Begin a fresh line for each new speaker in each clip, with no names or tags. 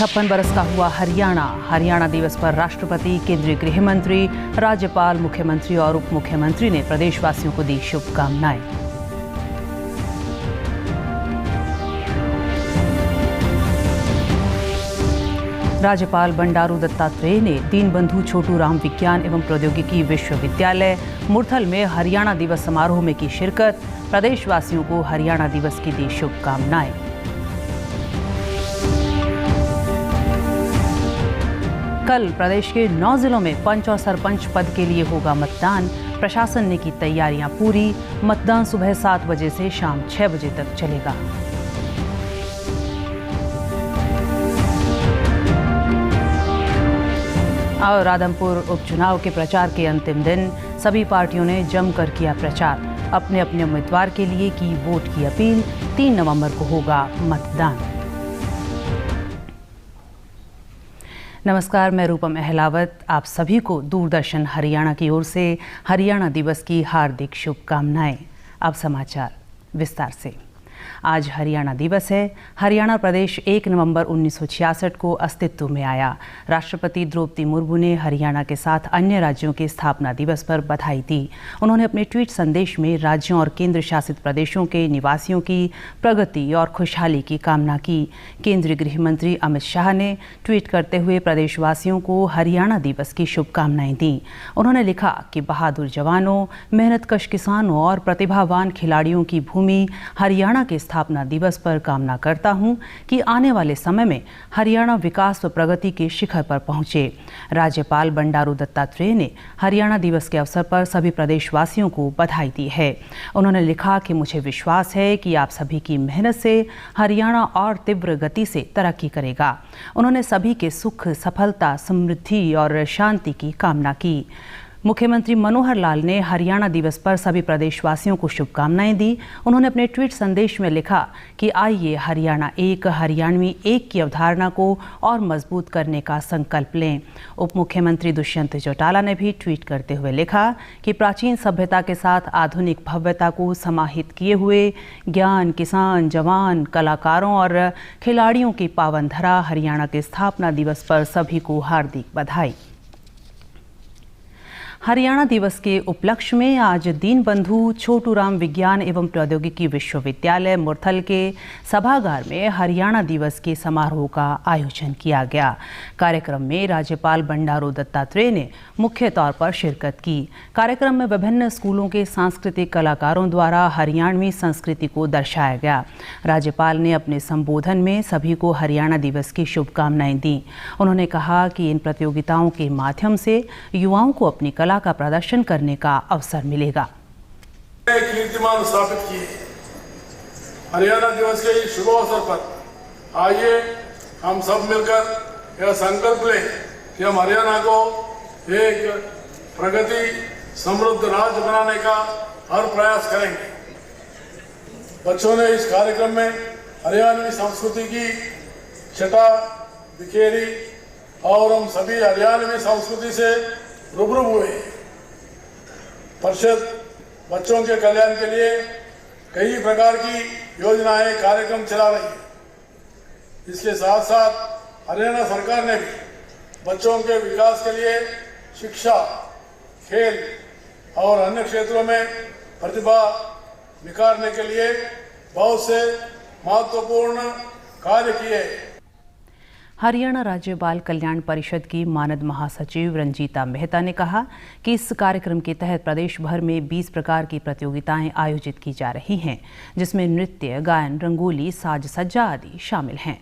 56 बरस का हुआ हरियाणा दिवस पर राष्ट्रपति, केंद्रीय गृह मंत्री, राज्यपाल, मुख्यमंत्री और उप मुख्यमंत्री ने प्रदेशवासियों को दी शुभकामनाएं। राज्यपाल बंडारू दत्तात्रेय ने दीनबंधु छोटूराम विज्ञान एवं प्रौद्योगिकी विश्वविद्यालय मुरथल में हरियाणा दिवस समारोह में की शिरकत। प्रदेशवासियों को हरियाणा दिवस की दी शुभकामनाएं। कल प्रदेश के 9 जिलों में पंच और सरपंच पद के लिए होगा मतदान। प्रशासन ने की तैयारियां पूरी। मतदान सुबह 7 बजे से शाम 6 बजे तक चलेगा। और राधमपुर उपचुनाव के प्रचार के अंतिम दिन सभी पार्टियों ने जमकर किया प्रचार। अपने अपने उम्मीदवार के लिए की वोट की अपील। 3 नवंबर को होगा मतदान। नमस्कार, मैं रूपम अहलावत। आप सभी को दूरदर्शन हरियाणा की ओर से हरियाणा दिवस की हार्दिक शुभकामनाएं। अब समाचार विस्तार से। आज हरियाणा दिवस है। हरियाणा प्रदेश 1 नवंबर 1966 को अस्तित्व में आया। राष्ट्रपति द्रौपदी मुर्मू ने हरियाणा के साथ अन्य राज्यों के स्थापना दिवस पर बधाई दी। उन्होंने अपने ट्वीट संदेश में राज्यों और केंद्र शासित प्रदेशों के निवासियों की प्रगति और खुशहाली की कामना की। केंद्रीय गृह मंत्री अमित शाह ने ट्वीट करते हुए प्रदेशवासियों को हरियाणा दिवस की शुभकामनाएं दी। उन्होंने लिखा कि बहादुर जवानों, मेहनतकश किसानों और प्रतिभावान खिलाड़ियों की भूमि हरियाणा के स्थापना दिवस पर कामना करता हूं कि आने वाले समय में हरियाणा विकास व प्रगति के शिखर पर पहुंचे। राज्यपाल बंडारू दत्तात्रेय ने हरियाणा दिवस के अवसर पर सभी प्रदेशवासियों को बधाई दी है। उन्होंने लिखा कि मुझे विश्वास है कि आप सभी की मेहनत से हरियाणा और तीव्र गति से तरक्की करेगा। उन्होंने सभी के सुख, सफलता, समृद्धि और शांति की कामना की। मुख्यमंत्री मनोहर लाल ने हरियाणा दिवस पर सभी प्रदेशवासियों को शुभकामनाएं दी। उन्होंने अपने ट्वीट संदेश में लिखा कि आइए हरियाणा एक, हरियाणवी एक की अवधारणा को और मजबूत करने का संकल्प लें। उप मुख्यमंत्री दुष्यंत चौटाला ने भी ट्वीट करते हुए लिखा कि प्राचीन सभ्यता के साथ आधुनिक भव्यता को समाहित किए हुए ज्ञान, किसान, जवान, कलाकारों और खिलाड़ियों की पावन धरा हरियाणा के स्थापना दिवस पर सभी को हार्दिक बधाई। हरियाणा दिवस के उपलक्ष्य में आज दीनबंधु छोटूराम विज्ञान एवं प्रौद्योगिकी विश्वविद्यालय मुरथल के सभागार में हरियाणा दिवस के समारोह का आयोजन किया गया। कार्यक्रम में राज्यपाल बंडारू दत्तात्रेय ने मुख्य तौर पर शिरकत की। कार्यक्रम में विभिन्न स्कूलों के सांस्कृतिक कलाकारों द्वारा हरियाणवी संस्कृति को दर्शाया गया। राज्यपाल ने अपने संबोधन में सभी को हरियाणा दिवस की शुभकामनाएं दी। उन्होंने कहा कि इन प्रतियोगिताओं के माध्यम से युवाओं को अपनी कला का प्रदर्शन करने का अवसर मिलेगा।
कीर्तिमान स्थापित किए। हरियाणा दिवस के शुभ अवसर पर आइए हम सब मिलकर यह संकल्प लें कि हम हरियाणा को एक प्रगति समृद्ध राज्य बनाने का हर प्रयास करेंगे। बच्चों ने इस कार्यक्रम में हरियाणवी संस्कृति की छटा बिखेरी और हम सभी हरियाणवी संस्कृति से रूबरू हुए। परिषद बच्चों के कल्याण के लिए कई प्रकार की योजनाएं, कार्यक्रम चला रही है। इसके साथ साथ हरियाणा सरकार ने भी बच्चों के विकास के लिए शिक्षा, खेल और अन्य क्षेत्रों में प्रतिभा निखारने के लिए बहुत से महत्वपूर्ण कार्य किए।
हरियाणा राज्य बाल कल्याण परिषद की मानद महासचिव रंजीता मेहता ने कहा कि इस कार्यक्रम के तहत प्रदेश भर में 20 प्रकार की प्रतियोगिताएं आयोजित की जा रही हैं, जिसमें नृत्य, गायन, रंगोली, साज सज्जा आदि शामिल हैं।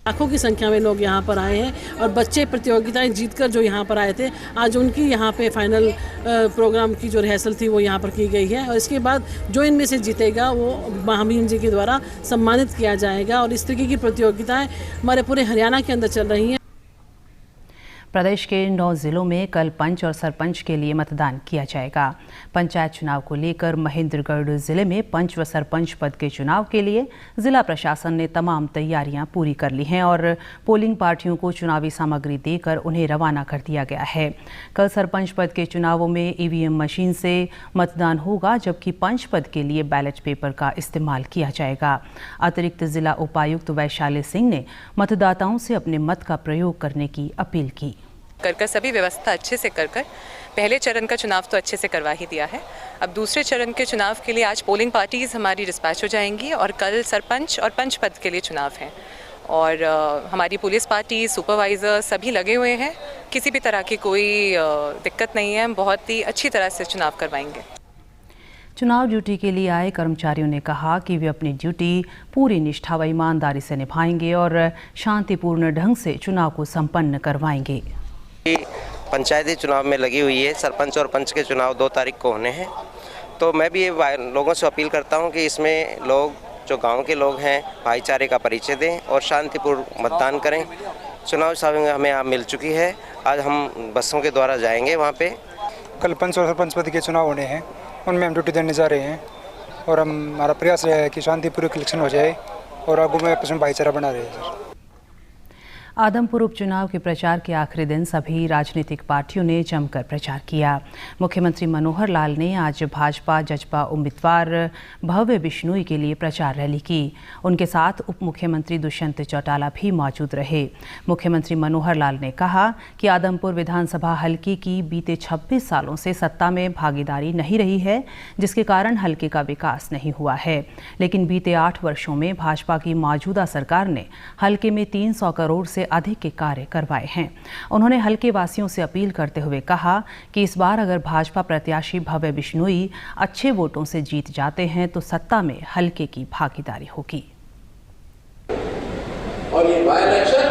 लाखों की संख्या में लोग यहाँ पर आए हैं और बच्चे प्रतियोगिताएं जीतकर जो यहाँ पर आए थे, आज उनकी यहाँ पे फाइनल प्रोग्राम की जो रिहर्सल थी वो यहाँ पर की गई है। और इसके बाद जो इनमें से जीतेगा वो महामहिम जी के द्वारा सम्मानित किया जाएगा। और इस तरीके की प्रतियोगिताएं हमारे पूरे हरियाणा के अंदर चल रही हैं।
प्रदेश के 9 जिलों में कल पंच और सरपंच के लिए मतदान किया जाएगा। पंचायत चुनाव को लेकर महेंद्रगढ़ जिले में पंच व सरपंच पद के चुनाव के लिए जिला प्रशासन ने तमाम तैयारियां पूरी कर ली हैं और पोलिंग पार्टियों को चुनावी सामग्री देकर उन्हें रवाना कर दिया गया है। कल सरपंच पद के चुनावों में ईवीएम मशीन से मतदान होगा, जबकि पंच पद के लिए बैलेट पेपर का इस्तेमाल किया जाएगा। अतिरिक्त जिला उपायुक्त वैशाली सिंह ने मतदाताओं से अपने मत का प्रयोग करने की अपील की।
कर सभी व्यवस्था अच्छे से कर पहले चरण का चुनाव तो अच्छे से करवा ही दिया है। अब दूसरे चरण के चुनाव के लिए आज पोलिंग पार्टीज़ हमारी डिस्पैच हो जाएंगी और कल सरपंच और पंच पद के लिए चुनाव हैं और हमारी पुलिस पार्टी, सुपरवाइज़र सभी लगे हुए हैं। किसी भी तरह की कोई दिक्कत नहीं है, हम बहुत ही अच्छी तरह से चुनाव करवाएंगे।
चुनाव ड्यूटी के लिए आए कर्मचारियों ने कहा कि वे अपनी ड्यूटी पूरी निष्ठा व ईमानदारी से निभाएंगे और शांतिपूर्ण ढंग से चुनाव को संपन्न करवाएंगे।
पंचायती चुनाव में लगी हुई है। सरपंच और पंच के चुनाव 2 तारीख को होने हैं, तो मैं भी लोगों से अपील करता हूं कि इसमें लोग, जो गांव के लोग हैं, भाईचारे का परिचय दें और शांतिपूर्ण मतदान करें। चुनाव सामग्री हमें यहाँ मिल चुकी है, आज हम बसों के द्वारा जाएंगे वहाँ पे।
कल पंच और सरपंच पद के चुनाव होने हैं, उनमें हम ड्यूटी देने जा रहे हैं और हमारा प्रयास है कि शांतिपूर्वक इलेक्शन हो जाए और आगू में आपस में भाईचारा बना रहे सर।
आदमपुर उपचुनाव के प्रचार के आखिरी दिन सभी राजनीतिक पार्टियों ने जमकर प्रचार किया। मुख्यमंत्री मनोहर लाल ने आज भाजपा जजपा उम्मीदवार भव्य बिश्नोई के लिए प्रचार रैली की। उनके साथ उप मुख्यमंत्री दुष्यंत चौटाला भी मौजूद रहे। मुख्यमंत्री मनोहर लाल ने कहा कि आदमपुर विधानसभा हलके की बीते 26 सालों से सत्ता में भागीदारी नहीं रही है, जिसके कारण हलके का विकास नहीं हुआ है। लेकिन बीते 8 वर्षों में भाजपा की मौजूदा सरकार ने हलके में 300 करोड़ से अधिक के कार्य करवाए हैं। उन्होंने हलके वासियों से अपील करते हुए कहा कि इस बार अगर भाजपा प्रत्याशी भव्य बिश्नोई अच्छे वोटों से जीत जाते हैं तो सत्ता में हलके की भागीदारी होगी।
और ये बाय इलेक्शन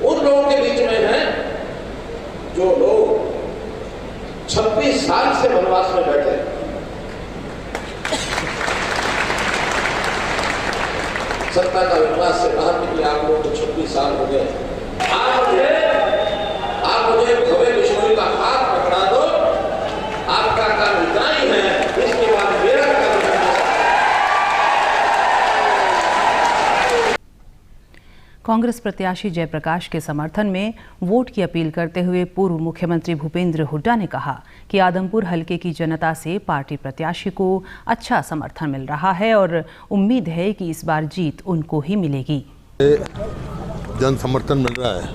उन लोगों के बीच में है जो लोग 26 साल से वनवास में बैठे। सत्ता का विश्वास से बाहर निकले आप लोग को 26 साल हो गए। आप मुझे भव्य बिश्नोई का हाथ पकड़ा दो, आपका काम इतना ही है, इसके बाद मेरा काम है।
कांग्रेस प्रत्याशी जयप्रकाश के समर्थन में वोट की अपील करते हुए पूर्व मुख्यमंत्री भूपेंद्र हुड्डा ने कहा कि आदमपुर हलके की जनता से पार्टी प्रत्याशी को अच्छा समर्थन मिल रहा है और उम्मीद है कि इस बार जीत उनको ही मिलेगी।
जन समर्थन मिल रहा है,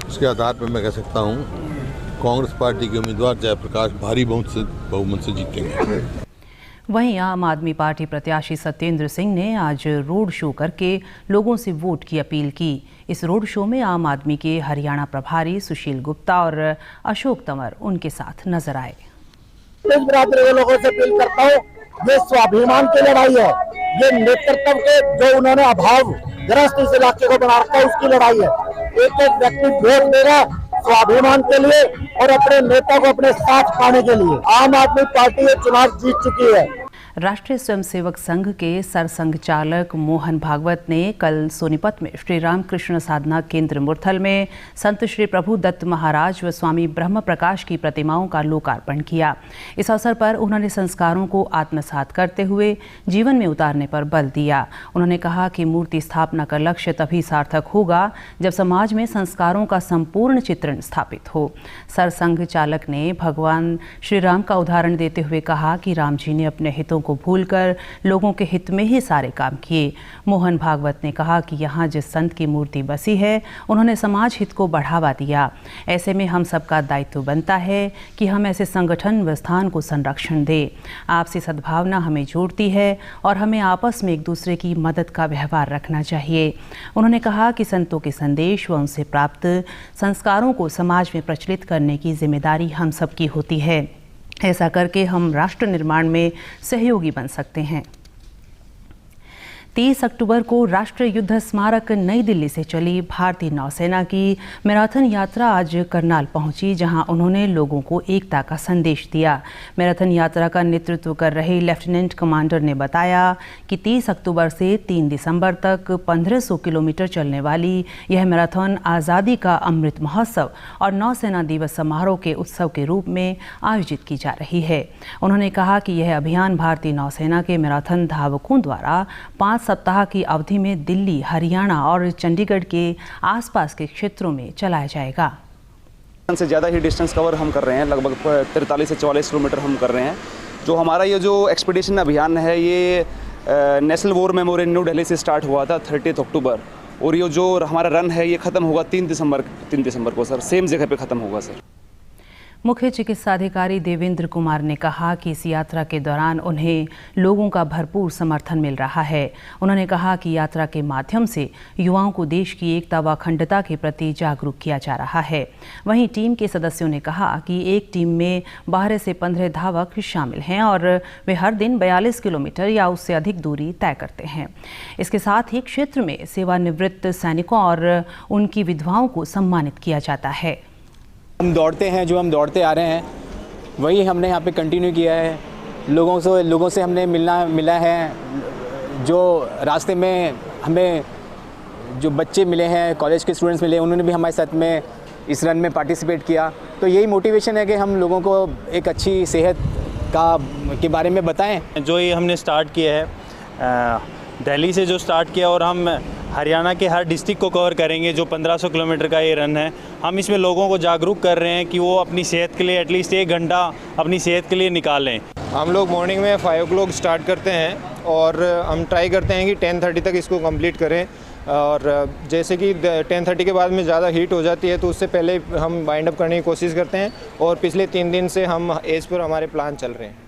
उसके आधार पर मैं कह सकता हूं कांग्रेस पार्टी के उम्मीदवार जयप्रकाश भारी बहुमत से जीतेंगे।
वहीं आम आदमी पार्टी प्रत्याशी सत्येंद्र सिंह ने आज रोड शो करके लोगों से वोट की अपील की। इस रोड शो में आम आदमी के हरियाणा प्रभारी सुशील गुप्ता और अशोक तंवर उनके साथ नजर आए।
इस बरादरी के लोगों से अपील करता हूँ, ये स्वाभिमान की लड़ाई है, ये नेतृत्व के जो उन्होंने अभाव ग्रस्त इस इलाके को बना रखा है उसकी लड़ाई है। एक एक व्यक्ति वोट देगा स्वाभिमान के लिए और अपने नेता को अपने साथ पाने के लिए। आम आदमी पार्टी ये चुनाव जीत चुकी है।
राष्ट्रीय स्वयंसेवक संघ के सरसंघ चालक मोहन भागवत ने कल सोनीपत में श्री रामकृष्ण साधना केंद्र मुरथल में संत श्री प्रभु दत्त महाराज व स्वामी ब्रह्म प्रकाश की प्रतिमाओं का लोकार्पण किया। इस अवसर पर उन्होंने संस्कारों को आत्मसात करते हुए जीवन में उतारने पर बल दिया। उन्होंने कहा कि मूर्ति स्थापना का लक्ष्य तभी सार्थक होगा जब समाज में संस्कारों का संपूर्ण चित्रण स्थापित हो। सरसंघ चालक ने भगवान श्री राम का उदाहरण देते हुए कहा कि राम जी ने अपने हितों को भूलकर लोगों के हित में ही सारे काम किए। मोहन भागवत ने कहा कि यहाँ जिस संत की मूर्ति बसी है उन्होंने समाज हित को बढ़ावा दिया। ऐसे में हम सबका दायित्व बनता है कि हम ऐसे संगठन व स्थान को संरक्षण दें। आपसी सद्भावना हमें जोड़ती है और हमें आपस में एक दूसरे की मदद का व्यवहार रखना चाहिए। उन्होंने कहा कि संतों के संदेश व उनसे प्राप्त संस्कारों को समाज में प्रचलित करने की जिम्मेदारी हम सबकी होती है। ऐसा करके हम राष्ट्र निर्माण में सहयोगी बन सकते हैं। 30 अक्टूबर को राष्ट्रीय युद्ध स्मारक नई दिल्ली से चली भारतीय नौसेना की मैराथन यात्रा आज करनाल पहुंची, जहां उन्होंने लोगों को एकता का संदेश दिया। मैराथन यात्रा का नेतृत्व कर रहे लेफ्टिनेंट कमांडर ने बताया कि 30 अक्टूबर से 3 दिसंबर तक 1500 किलोमीटर चलने वाली यह मैराथन आज़ादी का अमृत महोत्सव और नौसेना दिवस समारोह के उत्सव के रूप में आयोजित की जा रही है। उन्होंने कहा कि यह अभियान भारतीय नौसेना के मैराथन धावकों द्वारा 5 सप्ताह की अवधि में दिल्ली, हरियाणा और चंडीगढ़ के आसपास के क्षेत्रों में चलाया जाएगा।
से ज़्यादा ही डिस्टेंस कवर हम कर रहे हैं, लगभग 43 से 44 किलोमीटर हम कर रहे हैं। जो हमारा ये जो एक्सपीडिशन अभियान है ये national war memorial new Delhi से स्टार्ट हुआ था 30 अक्टूबर, और ये जो हमारा रन है ये ख़त्म होगा 3 दिसंबर को सर, सेम जगह पे ख़त्म होगा सर।
मुख्य चिकित्साधिकारी देवेंद्र कुमार ने कहा कि इस यात्रा के दौरान उन्हें लोगों का भरपूर समर्थन मिल रहा है। उन्होंने कहा कि यात्रा के माध्यम से युवाओं को देश की एकता व अखंडता के प्रति जागरूक किया जा रहा है। वहीं टीम के सदस्यों ने कहा कि एक टीम में 12 से 15 धावक शामिल हैं और वे हर दिन 42 किलोमीटर या उससे अधिक दूरी तय करते हैं। इसके साथ ही क्षेत्र में सेवानिवृत्त सैनिकों और उनकी विधवाओं को सम्मानित किया जाता है।
हम दौड़ते हैं, जो हम दौड़ते आ रहे हैं वही हमने यहाँ पे कंटिन्यू किया है। लोगों से हमने मिला है। जो रास्ते में हमें जो बच्चे मिले हैं, कॉलेज के स्टूडेंट्स मिले, उन्होंने भी हमारे साथ में इस रन में पार्टिसिपेट किया। तो यही मोटिवेशन है कि हम लोगों को एक अच्छी सेहत के बारे में बताएं।
जो ये हमने स्टार्ट किया है दिल्ली से जो स्टार्ट किया, और हम हरियाणा के हर डिस्ट्रिक्ट को कवर करेंगे। जो 1500 किलोमीटर का ये रन है, हम इसमें लोगों को जागरूक कर रहे हैं कि वो अपनी सेहत के लिए एटलीस्ट 1 घंटा अपनी सेहत के लिए निकालें।
हम लोग मॉर्निंग में 5 o'clock स्टार्ट करते हैं और हम ट्राई करते हैं कि 10:30 तक इसको कंप्लीट करें। और जैसे कि 10:30 के बाद में ज़्यादा हीट हो जाती है तो उससे पहले हम वाइंड अप करने की कोशिश करते हैं, और पिछले 3 दिन से हम एज पर हमारे प्लान चल रहे हैं।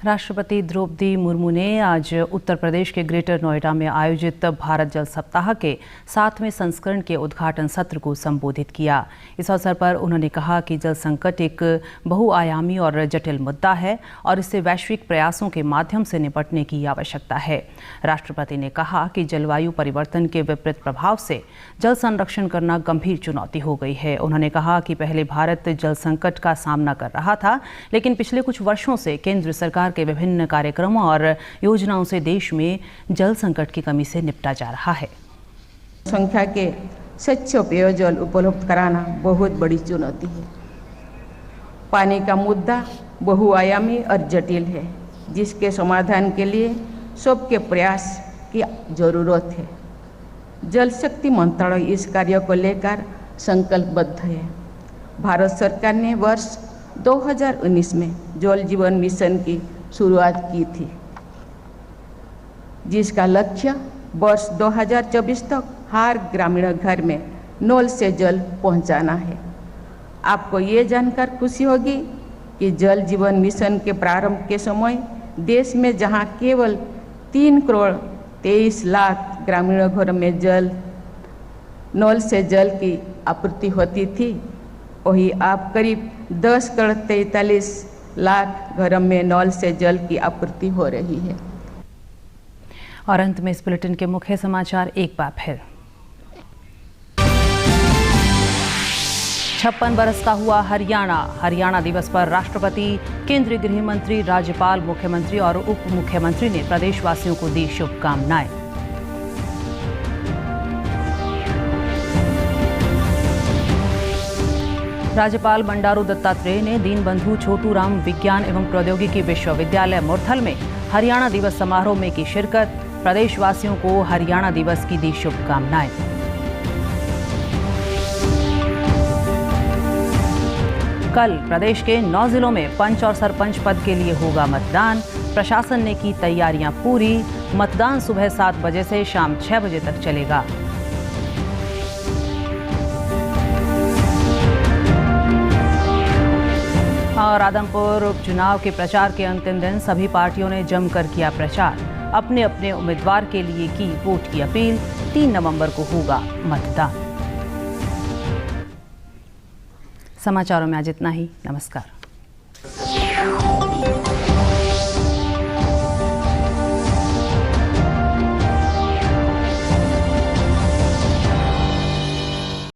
राष्ट्रपति द्रौपदी मुर्मू ने आज उत्तर प्रदेश के ग्रेटर नोएडा में आयोजित भारत जल सप्ताह के 7वें संस्करण के उद्घाटन सत्र को संबोधित किया। इस अवसर पर उन्होंने कहा कि जल संकट एक बहुआयामी और जटिल मुद्दा है और इससे वैश्विक प्रयासों के माध्यम से निपटने की आवश्यकता है। राष्ट्रपति ने कहा कि जलवायु परिवर्तन के विपरीत प्रभाव से जल संरक्षण करना गंभीर चुनौती हो गई है। उन्होंने कहा कि पहले भारत जल संकट का सामना कर रहा था, लेकिन पिछले कुछ वर्षों से केंद्र सरकार के विभिन्न कार्यक्रमों और योजनाओं से देश में जल संकट की कमी से निपटा जा रहा है।
संख्या के स्वच्छ पेयजल उपलब्ध कराना बहुत बड़ी चुनौती है। पानी का मुद्दा बहुआयामी और जटिल है, जिसके समाधान के लिए सबके प्रयास की जरूरत है। जल शक्ति मंत्रालय इस कार्य को लेकर संकल्पबद्ध है। भारत सरकार ने वर्ष 2019 में जल जीवन मिशन की शुरुआत की थी, जिसका लक्ष्य वर्ष 2024 तक हर ग्रामीण घर में नल से जल पहुंचाना है। आपको ये जानकर खुशी होगी कि जल जीवन मिशन के प्रारंभ के समय देश में जहां केवल 3 करोड़ 23 लाख ग्रामीण घरों में नल से जल की आपूर्ति होती थी, वही अब करीब 10 करोड़ 43 लाख घरों में नल से जल की आपूर्ति हो रही है।
और अंत में इस बुलेटिन के मुख्य समाचार एक बार फिर। 56 बरस का हुआ हरियाणा दिवस पर राष्ट्रपति, केंद्रीय गृह मंत्री, राज्यपाल, मुख्यमंत्री और उप मुख्यमंत्री ने प्रदेशवासियों को दी शुभकामनाएं। राज्यपाल बंडारू दत्तात्रेय ने दीनबंधु छोटूराम विज्ञान एवं प्रौद्योगिकी विश्वविद्यालय मुरथल में हरियाणा दिवस समारोह में की शिरकत। प्रदेशवासियों को हरियाणा दिवस की दी शुभकामनाएं। कल प्रदेश के 9 जिलों में पंच और सरपंच पद के लिए होगा मतदान। प्रशासन ने की तैयारियां पूरी। मतदान सुबह 7 बजे से शाम 6 बजे तक चलेगा। और आदमपुर उपचुनाव के प्रचार के अंतिम दिन सभी पार्टियों ने जमकर किया प्रचार। अपने अपने उम्मीदवार के लिए की वोट की अपील। 3 नवंबर को होगा मतदान। समाचारों में आज इतना ही। नमस्कार।